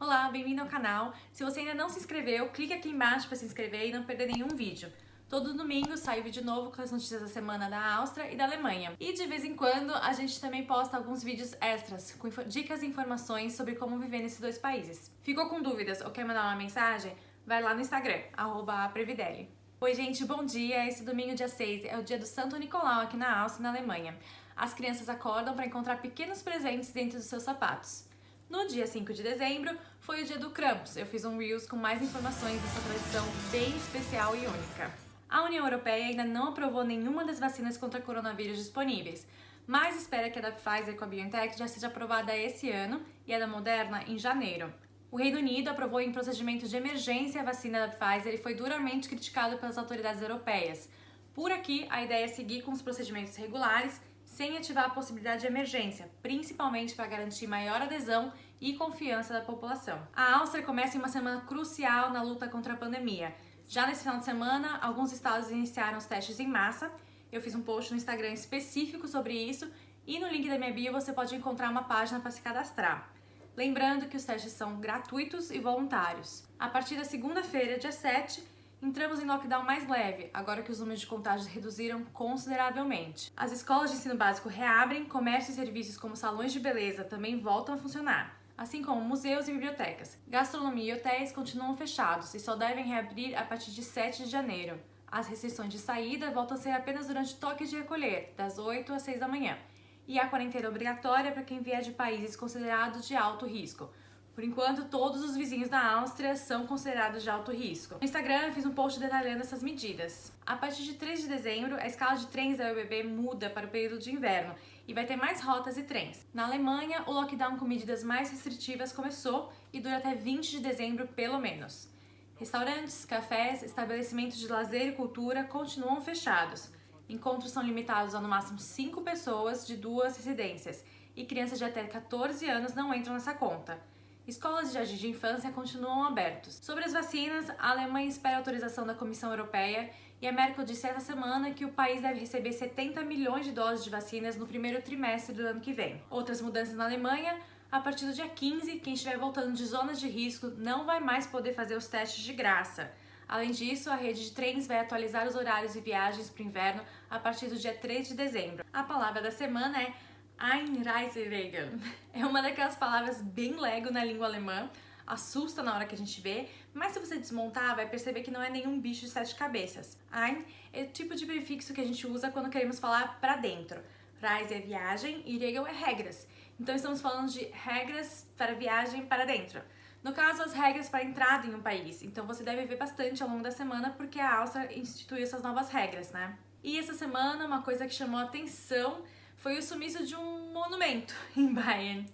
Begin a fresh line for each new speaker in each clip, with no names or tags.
Olá, bem-vindo ao canal. Se você ainda não se inscreveu, clique aqui embaixo para se inscrever e não perder nenhum vídeo. Todo domingo sai vídeo novo com as notícias da semana da Áustria e da Alemanha. E de vez em quando a gente também posta alguns vídeos extras com dicas e informações sobre como viver nesses dois países. Ficou com dúvidas ou quer mandar uma mensagem? Vai lá no Instagram, @aprevidelli. Oi gente, bom dia! Esse domingo, dia 6, é o dia do Santo Nicolau aqui na Áustria e na Alemanha. As crianças acordam para encontrar pequenos presentes dentro dos seus sapatos. No dia 5 de dezembro, foi o dia do Krampus. Eu fiz um Reels com mais informações dessa tradição bem especial e única. A União Europeia ainda não aprovou nenhuma das vacinas contra coronavírus disponíveis, mas espera que a da Pfizer com a BioNTech já seja aprovada esse ano e a da Moderna em janeiro. O Reino Unido aprovou em procedimento de emergência a vacina da Pfizer e foi duramente criticado pelas autoridades europeias. Por aqui, a ideia é seguir com os procedimentos regulares, sem ativar a possibilidade de emergência, principalmente para garantir maior adesão e confiança da população. A Áustria começa em uma semana crucial na luta contra a pandemia. Já nesse final de semana, alguns estados iniciaram os testes em massa. Eu fiz um post no Instagram específico sobre isso e no link da minha bio você pode encontrar uma página para se cadastrar. Lembrando que os testes são gratuitos e voluntários. A partir da segunda-feira, dia 7, entramos em lockdown mais leve, agora que os números de contágios reduziram consideravelmente. As escolas de ensino básico reabrem, comércio e serviços como salões de beleza também voltam a funcionar, assim como museus e bibliotecas. Gastronomia e hotéis continuam fechados e só devem reabrir a partir de 7 de janeiro. As restrições de saída voltam a ser apenas durante toques de recolher, das 8 às 6 da manhã. E a quarentena obrigatória para quem vier de países considerados de alto risco. Por enquanto, todos os vizinhos da Áustria são considerados de alto risco. No Instagram, eu fiz um post detalhando essas medidas. A partir de 3 de dezembro, a escala de trens da ÖBB muda para o período de inverno e vai ter mais rotas e trens. Na Alemanha, o lockdown com medidas mais restritivas começou e dura até 20 de dezembro, pelo menos. Restaurantes, cafés, estabelecimentos de lazer e cultura continuam fechados. Encontros são limitados a no máximo 5 pessoas de 2 residências e crianças de até 14 anos não entram nessa conta. Escolas e jardins de infância continuam abertos. Sobre as vacinas, a Alemanha espera a autorização da Comissão Europeia e a Merkel disse essa semana que o país deve receber 70 milhões de doses de vacinas no primeiro trimestre do ano que vem. Outras mudanças na Alemanha: a partir do dia 15, quem estiver voltando de zonas de risco não vai mais poder fazer os testes de graça. Além disso, a rede de trens vai atualizar os horários e viagens para o inverno a partir do dia 3 de dezembro. A palavra da semana é Einreiseregeln. É uma daquelas palavras bem lego na língua alemã, assusta na hora que a gente vê, mas se você desmontar, vai perceber que não é nenhum bicho de 7 cabeças. Ein é o tipo de prefixo que a gente usa quando queremos falar para dentro. Reise é viagem e Regel é regras. Então estamos falando de regras para viagem para dentro. No caso, as regras para entrada em um país. Então você deve ver bastante ao longo da semana porque a Áustria instituiu essas novas regras, né? E essa semana, uma coisa que chamou a atenção foi o sumiço de um monumento em Bayern.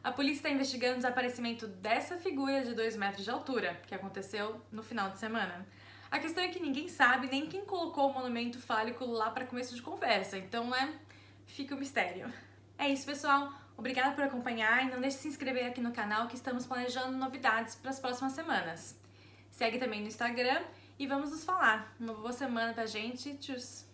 A polícia está investigando o desaparecimento dessa figura de 2 metros de altura, que aconteceu no final de semana. A questão é que ninguém sabe nem quem colocou o monumento fálico lá para começo de conversa, então, fica o mistério. É isso, pessoal. Obrigada por acompanhar e não deixe de se inscrever aqui no canal que estamos planejando novidades para as próximas semanas. Segue também no Instagram e vamos nos falar. Uma boa semana pra gente. Tchau!